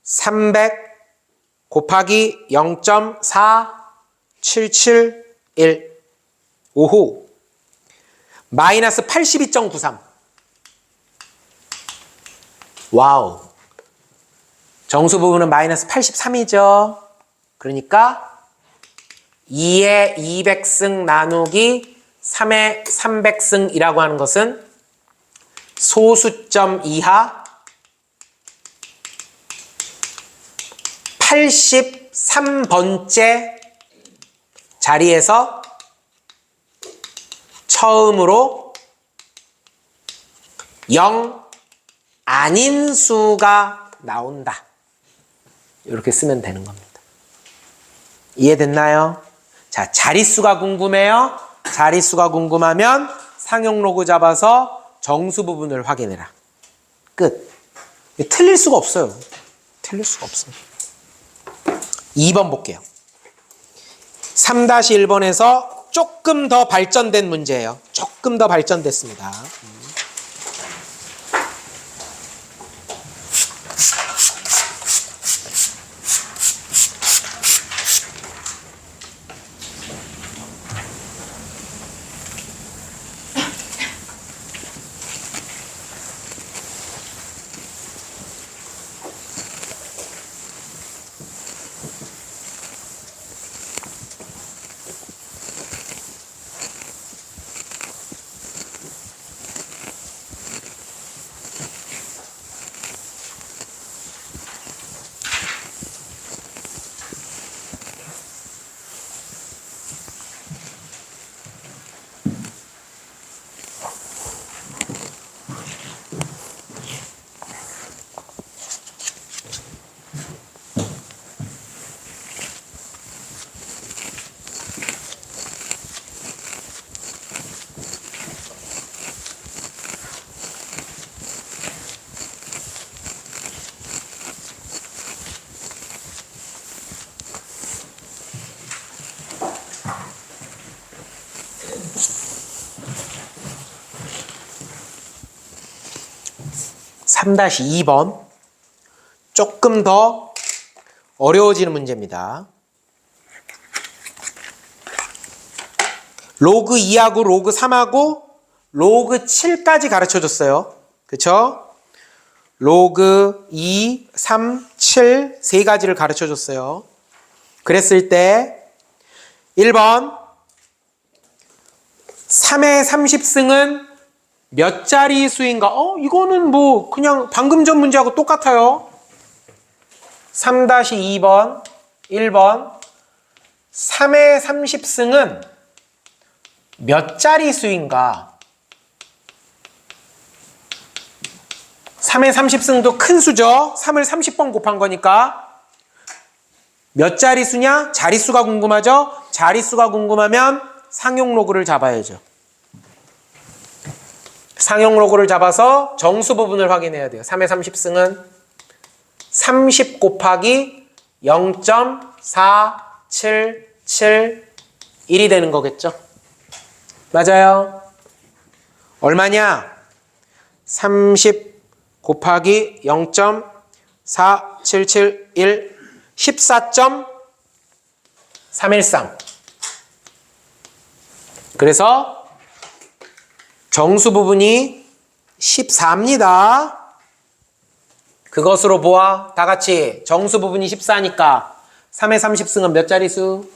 300 곱하기 0.4771 오호 마이너스 82.93. 와우. 정수 부분은 마이너스 83이죠. 그러니까 2의 200승 나누기 3의 300승이라고 하는 것은 소수점 이하 83번째 자리에서 처음으로 0 아닌 수가 나온다. 이렇게 쓰면 되는 겁니다. 이해됐나요? 자, 자릿수가 궁금해요? 자릿수가 궁금하면 상용 로그 잡아서 정수 부분을 확인해라. 끝. 틀릴 수가 없어요. 틀릴 수가 없어요. 2번 볼게요. 3-1번에서 조금 더 발전된 문제예요. 조금 더 발전됐습니다. 3-2번. 조금 더 어려워지는 문제입니다. 로그 2하고 로그 3하고 로그 7까지 가르쳐줬어요. 그쵸? 로그 2, 3, 7 세 가지를 가르쳐줬어요. 그랬을 때 1번 3의 30승은 몇 자리 수인가? 이거는 뭐 그냥 방금 전 문제하고 똑같아요. 3-2번 1번 3의 30승은 몇 자리 수인가? 3의 30승도 큰 수죠. 3을 30번 곱한 거니까 몇 자릿수냐? 자릿수가 궁금하죠? 자릿수가 궁금하면 상용 로그를 잡아야죠. 상용 로그를 잡아서 정수 부분을 확인해야 돼요. 3의 30승은 30 곱하기 0.477 되는 거겠죠? 맞아요. 얼마냐? 30 곱하기 0.4771 14.313. 그래서 정수 부분이 14입니다. 그것으로 보아 다 같이 정수 부분이 14니까 3의 30승은 몇 자리수?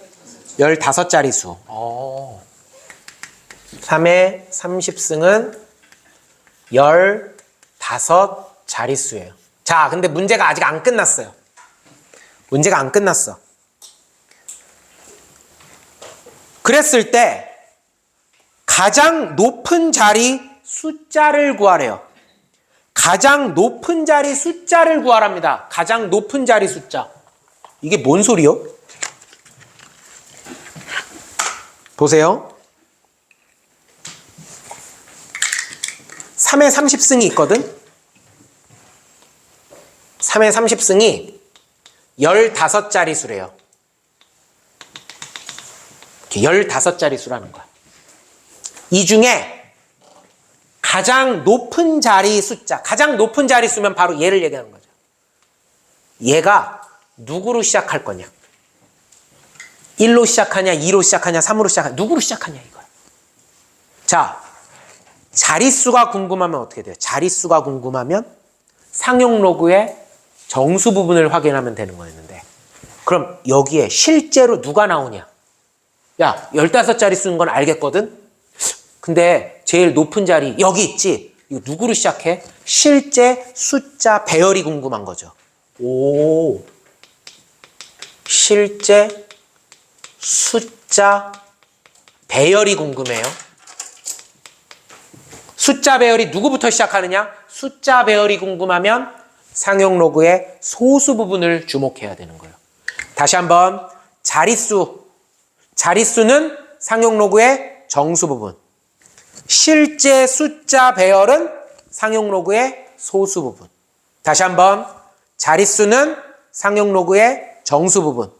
15자리수. 3의 30승은 15자릿수예요. 자, 근데 문제가 아직 안 끝났어요. 문제가 안 끝났어. 그랬을 때 가장 높은 자리 숫자를 구하래요. 가장 높은 자리 숫자를 구하랍니다. 가장 높은 자리 숫자. 이게 뭔 소리요? 보세요. 3의 30승이 있거든. 3의 30승이 15자릿수래요. 이렇게 15자릿수라는 거야. 이 중에 가장 높은 자리 숫자, 가장 높은 자릿수면 바로 얘를 얘기하는 거죠. 얘가 누구로 시작할 거냐? 1로 시작하냐, 2로 시작하냐, 3으로 시작하냐, 누구로 시작하냐 이거야. 자, 자릿수가 궁금하면 어떻게 돼요? 자릿수가 궁금하면 상용 로그의 정수 부분을 확인하면 되는 거였는데, 그럼 여기에 실제로 누가 나오냐? 야, 15자릿수인 건 알겠거든? 근데 제일 높은 자리 여기 있지? 이거 누구로 시작해? 실제 숫자 배열이 궁금한 거죠. 오, 실제 숫자 배열이 궁금해요. 숫자 배열이 누구부터 시작하느냐? 숫자 배열이 궁금하면 상용 로그의 소수 부분을 주목해야 되는 거예요. 다시 한번 자릿수는 상용 로그의 정수 부분. 실제 숫자 배열은 상용 로그의 소수 부분. 다시 한번 자릿수는 상용 로그의 정수 부분.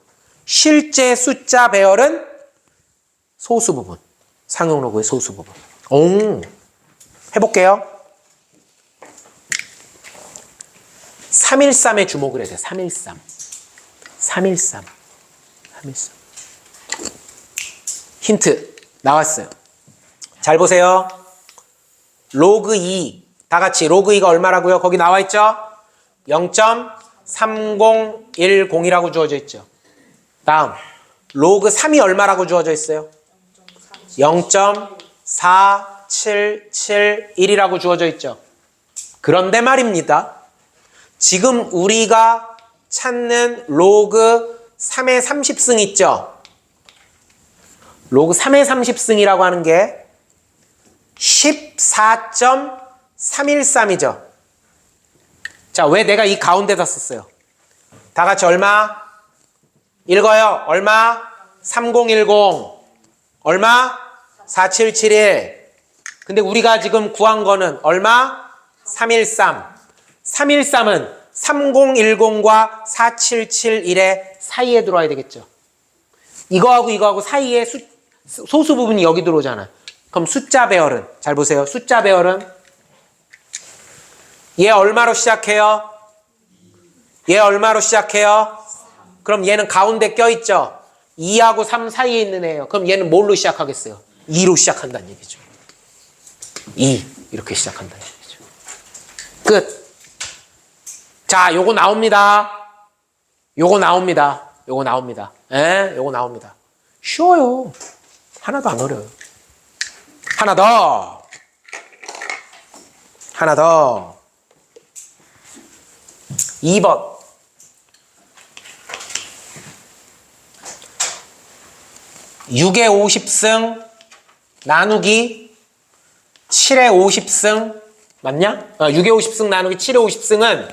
실제 숫자 배열은 소수 부분. 상용 로그의 소수 부분. 해볼게요. 313에 주목을 해야 돼요. 313. 힌트 나왔어요. 잘 보세요. 로그 2. 다 같이 로그 2가 얼마라고요? 거기 나와 있죠? 0.3010이라고 주어져 있죠. 다음 로그 3이 얼마라고 주어져 있어요? 0.4771이라고 주어져 있죠. 그런데 말입니다. 지금 우리가 찾는 로그 3의 30승 있죠? 로그 3의 30승이라고 하는 게 14.313이죠. 자, 왜 내가 이 가운데다 썼어요? 다 같이 얼마? 읽어요. 얼마? 3010. 얼마? 4771. 근데 우리가 지금 구한 거는 얼마? 313. 313은 3010과 4771의 사이에 들어와야 되겠죠. 이거하고 사이에 소수 부분이 여기 들어오잖아. 그럼 숫자 배열은, 잘 보세요. 숫자 배열은 얘 얼마로 시작해요? 얘 얼마로 시작해요? 그럼 얘는 가운데 껴있죠? 2하고 3 사이에 있는 애예요. 그럼 얘는 뭘로 시작하겠어요? 2로 시작한다는 얘기죠. 2 이렇게 시작한다는 얘기죠. 끝. 자, 요거 나옵니다. 요거 나옵니다. 요거 나옵니다. 예? 요거 나옵니다. 쉬워요. 하나도 안 어려워요. 하나 더. 하나 더. 2번. (6의 50승) 나누기 (7의 50승) 맞냐? 6의 50승 나누기 7의 50승은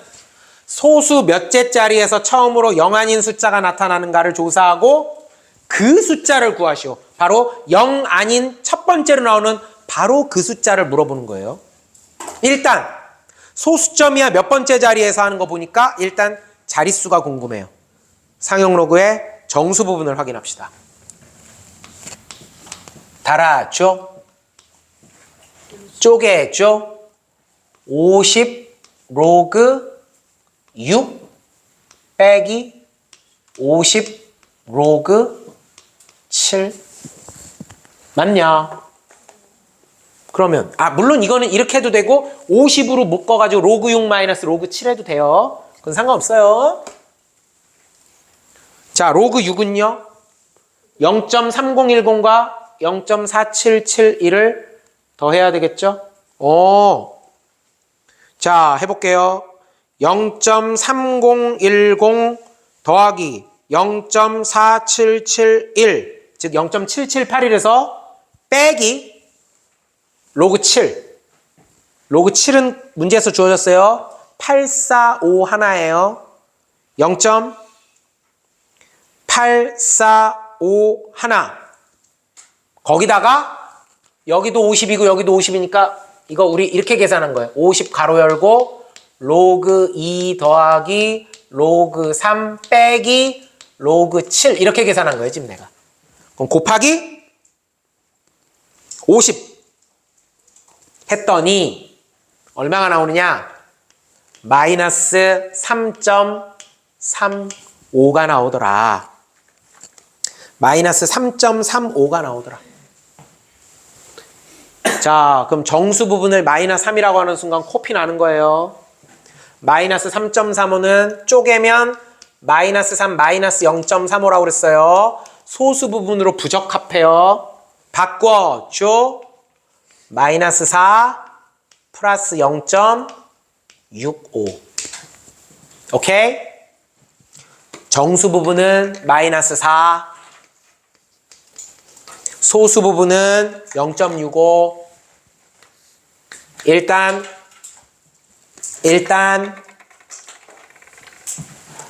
소수 몇째 자리에서 처음으로 0 아닌 숫자가 나타나는가를 조사하고 그 숫자를 구하시오. 바로 0 아닌 첫 번째로 나오는 바로 그 숫자를 물어보는 거예요. 일단 소수점이야 몇 번째 자리에서 하는 거 보니까 일단 자릿수가 궁금해요. 상용 로그의 정수 부분을 확인합시다. 달아줘. 쪼개줘. 50 로그 6 빼기 50 로그 7 맞냐? 그러면 물론 이거는 이렇게 해도 되고 50으로 묶어가지고 로그 6 마이너스 로그 7 해도 돼요. 그건 상관없어요. 자, 로그 6은요 0.3010과 0.4771을 더해야 되겠죠? 자, 해볼게요. 0.3010 더하기 0.4771 즉 0.778에서 빼기 로그 7. 로그 7은 문제에서 주어졌어요. 845 하나예요. 0.845 하나. 거기다가 여기도 50이고 여기도 50이니까 이거 우리 이렇게 계산한 거예요. 50 가로 열고 로그 2 더하기 로그 3 빼기 로그 7 이렇게 계산한 거예요. 지금 내가. 그럼 곱하기 50 했더니 얼마가 나오느냐? 마이너스 3.35가 나오더라. 마이너스 3.35가 나오더라. 자, 그럼 정수 부분을 마이너스 3이라고 하는 순간 코피 나는 거예요. 마이너스 3.35는 쪼개면 마이너스 3 마이너스 0.35라고 그랬어요. 소수 부분으로 부적합해요. 바꿔줘. 마이너스 4 플러스 0.65. 오케이? 정수 부분은 마이너스 4, 소수 부분은 0.65. 일단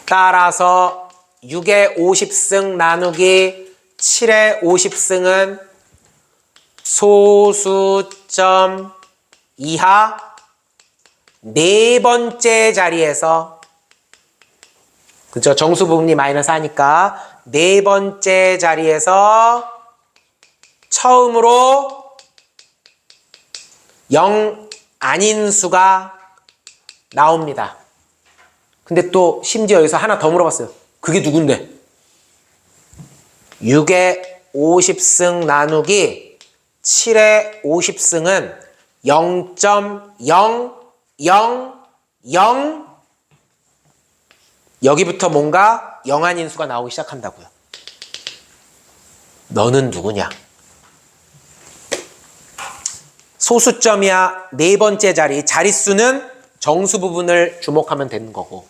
따라서 6의 50승 나누기 7의 50승은 소수점 이하 네 번째 자리에서 그죠? 정수 부분이 마이너스 하니까 네 번째 자리에서 처음으로 0 아닌 수가 나옵니다. 근데 또 심지어 여기서 하나 더 물어봤어요. 그게 누군데? 6의 50승 나누기 7의 50승은 0.000 여기부터 뭔가 0 아닌 수가 나오기 시작한다고요. 너는 누구냐? 소수점이야 네 번째 자리, 자릿수는 정수 부분을 주목하면 되는 거고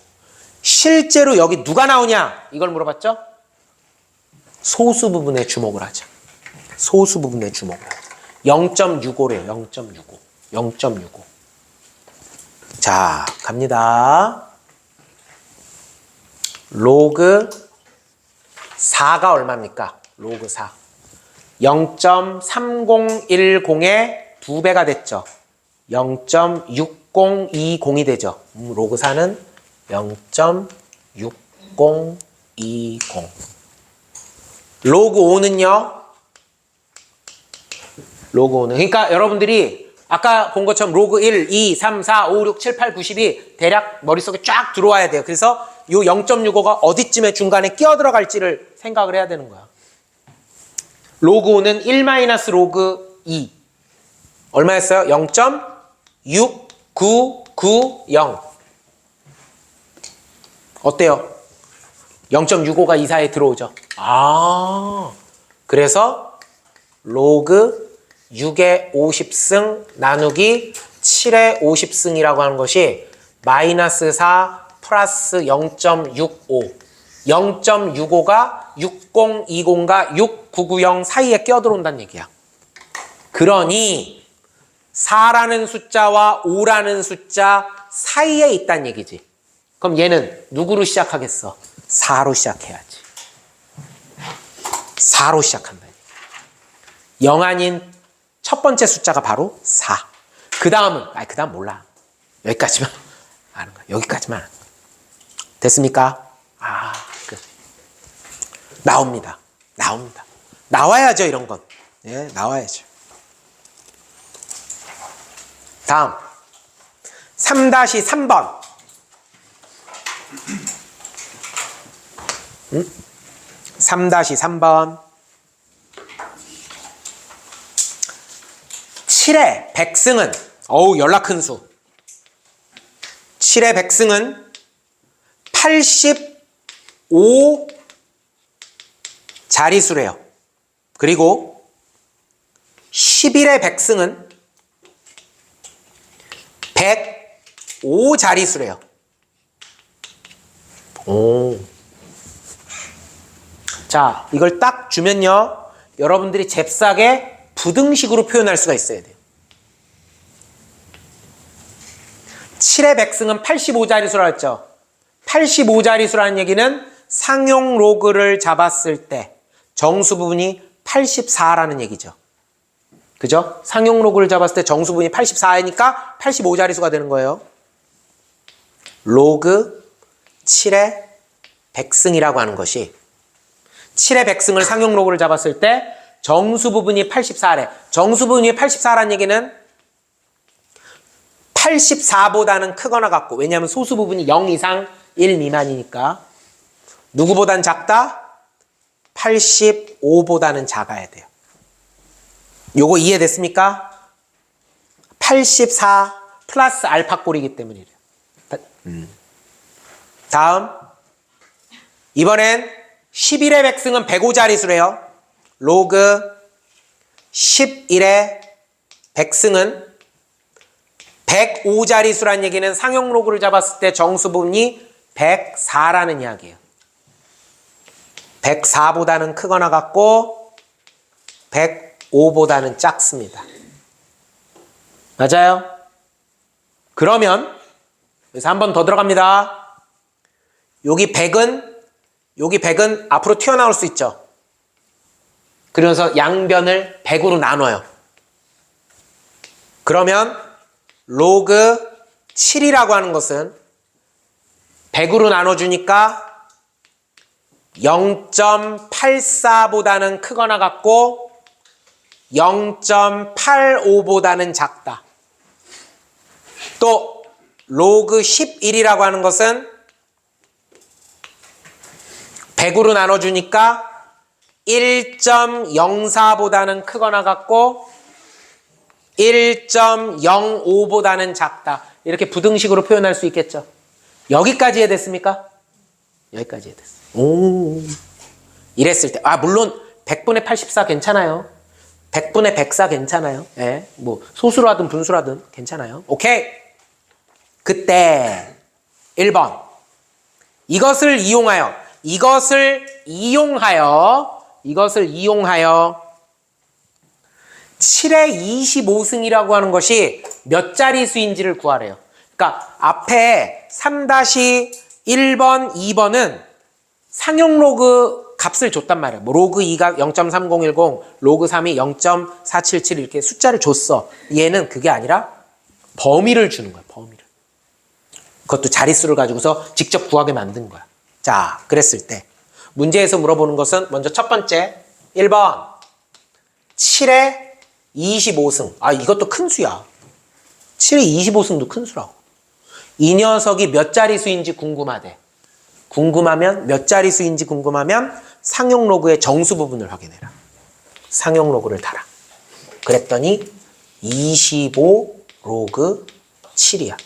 실제로 여기 누가 나오냐? 이걸 물어봤죠? 소수 부분에 주목을 하자. 소수 부분에 주목을 하자. 0.65래요. 0.65. 0.65. 자, 갑니다. 로그 4가 얼마입니까? 로그 4. 0.3010의 2배가 됐죠. 0.6020이 되죠. 로그 4는 0.6020. 로그 5는요? 로그 5는 그러니까 여러분들이 아까 본 것처럼 로그 1, 2, 3, 4, 5, 6, 7, 8, 9, 10이 대략 머릿속에 쫙 들어와야 돼요. 그래서 요 0.65가 어디쯤에 중간에 끼어 들어갈지를 생각을 해야 되는 거야. 로그 5는 1 마이너스 로그 2. 얼마였어요? 0.6990. 어때요? 0.65가 이 사이에 들어오죠. 그래서 로그 6의 50승 나누기 7의 50승이라고 하는 것이 마이너스 4 플러스 0.65. 0.65가 6020과 6990 사이에 끼어들어온다는 얘기야. 그러니 4라는 숫자와 5라는 숫자 사이에 있다는 얘기지. 그럼 얘는 누구로 시작하겠어? 4로 시작해야지. 4로 시작한다. 0 아닌 첫 번째 숫자가 바로 4. 그 다음은, 그 다음 몰라. 여기까지만 아는 거야. 여기까지만. 됐습니까? 끝. 나옵니다. 나와야죠, 이런 건. 예, 나와야죠. 다음. 3-3번. 3-3번. 7의 백승은, 연락 큰 수. 7의 백승은 85 자리수래요. 그리고 11의 백승은 105 자리수래요. 자, 이걸 딱 주면요, 여러분들이 잽싸게 부등식으로 표현할 수가 있어야 돼요. 7의 백승은 85자리수라고 했죠. 85자리수라는 얘기는 상용 로그를 잡았을 때 정수 부분이 84라는 얘기죠. 그죠? 상용 로그를 잡았을 때 정수 부분이 84이니까 85자리수가 되는 거예요. 로그 7의 백승이라고 하는 것이 7의 백승을 상용 로그를 잡았을 때 정수 부분이 84래. 정수 부분이 84라는 얘기는 84보다는 크거나 같고, 왜냐하면 소수 부분이 0 이상 1 미만이니까. 누구보단 작다? 85보다는 작아야 돼요. 요거 이해됐습니까? 84 플러스 알파 꼴이기 때문이래요. 다음. 이번엔 11의 백승은 105자리수래요. 로그 11의 백승은 105자리수란 얘기는 상용 로그를 잡았을 때 정수 부분이 104라는 이야기예요. 104보다는 크거나 같고 105보다는 작습니다. 맞아요? 그러면 여기서 한 번 더 들어갑니다. 여기 100은 앞으로 튀어나올 수 있죠. 그러면서 양변을 100으로 나눠요. 그러면 로그 7이라고 하는 것은 100으로 나눠주니까 0.84보다는 크거나 같고 0.85보다는 작다. 또 로그 11이라고 하는 것은 100으로 나눠주니까 1.04보다는 크거나 같고 1.05보다는 작다. 이렇게 부등식으로 표현할 수 있겠죠. 여기까지 이해됐습니까? 여기까지 이해됐어요. 이랬을 때, 물론 100분의 84 괜찮아요. 100분의 104 괜찮아요. 예, 뭐 소수로 하든 분수로 하든 괜찮아요. 오케이. 그때 1번. 이것을 이용하여 7의 25승이라고 하는 것이 몇 자리수인지를 구하래요. 그러니까 앞에 3-1번, 2번은 상용 로그 값을 줬단 말이에요. 뭐 로그 2가 0.3010, 로그 3이 0.477 이렇게 숫자를 줬어. 얘는 그게 아니라 범위를 주는 거야. 범위를. 그것도 자릿수를 가지고서 직접 구하게 만든 거야. 자, 그랬을 때 문제에서 물어보는 것은 먼저 첫 번째 1번 7의 25승. 이것도 큰 수야. 7의 25승도 큰 수라고. 이 녀석이 몇 자릿수인지 궁금하대. 궁금하면 몇 자릿수인지 궁금하면 상용 로그의 정수 부분을 확인해라. 상용 로그를 달아. 그랬더니 25 로그 7이야.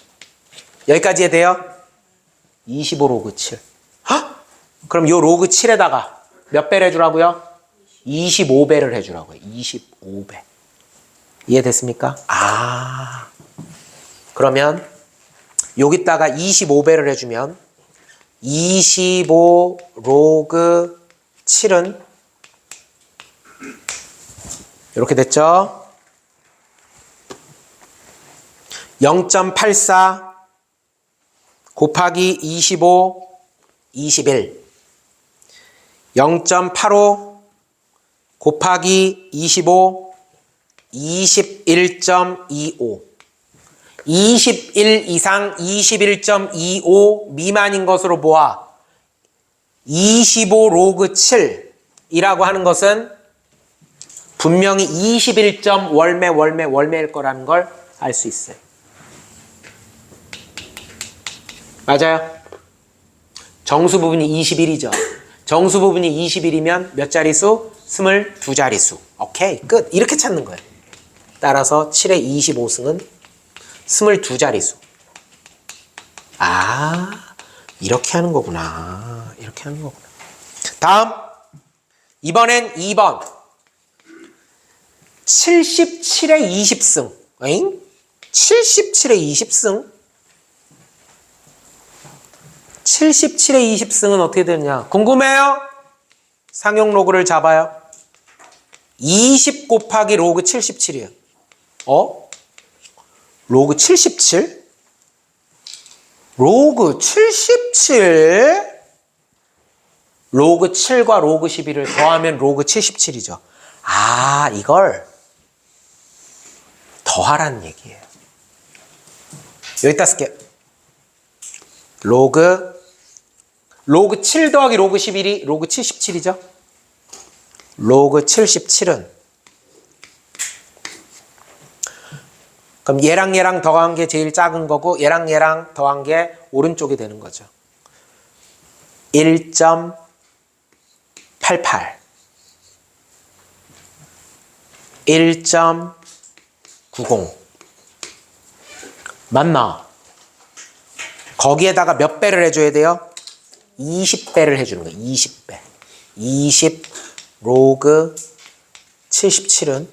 여기까지 해야 돼요? 25 로그 7. 헉? 그럼 요 로그 7에다가 몇 배를 해주라고요? 25배를 해주라고요. 25배. 이해됐습니까? 아. 그러면 여기다가 25배를 해주면 25 로그 7은 이렇게 됐죠? 0.84 곱하기 25, 21. 0.85 곱하기 25, 21.25. 21 이상 21.25 미만인 것으로 보아 25 로그 7이라고 하는 것은 분명히 21. 월매일 거라는 걸 알 수 있어요. 맞아요? 정수 부분이 21이죠. 정수 부분이 21이면 몇 자릿수? 22자릿수. 오케이, 끝. 이렇게 찾는 거예요. 따라서 7의 25승은 22자릿수. 아, 이렇게 하는 거구나. 이렇게 하는 거구나. 다음, 이번엔 2번. 77의 20승. 엥? 77의 20승? 77의 20승은 어떻게 되느냐? 궁금해요? 상용 로그를 잡아요. 20 곱하기 로그 77이에요. 로그 77? 로그 77? 로그 7과 로그 11을 더하면 로그 77이죠. 아, 이걸 더하라는 얘기예요. 여기다 쓸게요. 로그 7 더하기 로그 11이 로그 77이죠. 로그 77은 그럼 얘랑 더한 게 제일 작은 거고 얘랑 더한 게 오른쪽이 되는 거죠. 1.88 1.90 맞나? 거기에다가 몇 배를 해줘야 돼요? 20배를 해주는 거예요. 20배. 20 로그 77은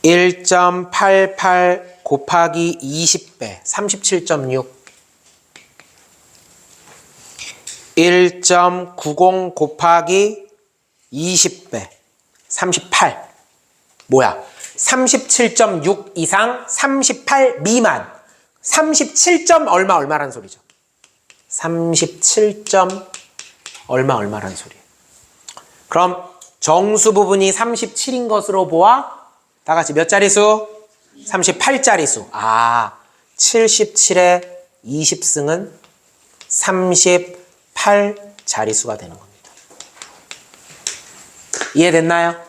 1.88 곱하기 20배 37.6 1.90 곱하기 20배 38 뭐야? 37.6 이상 38 미만 37. 얼마란 소리죠. 37. 얼마란 소리예요. 그럼 정수 부분이 37인 것으로 보아 다 같이 몇 자릿수? 38자릿수. 아, 77의 20승은 38자릿수가 되는 겁니다. 이해됐나요?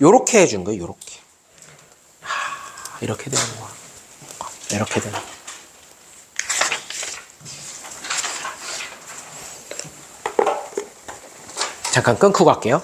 요렇게 해준 거예요. 요렇게. 이렇게 되는 거야. 이렇게 되는 거야. 잠깐 끊고 갈게요.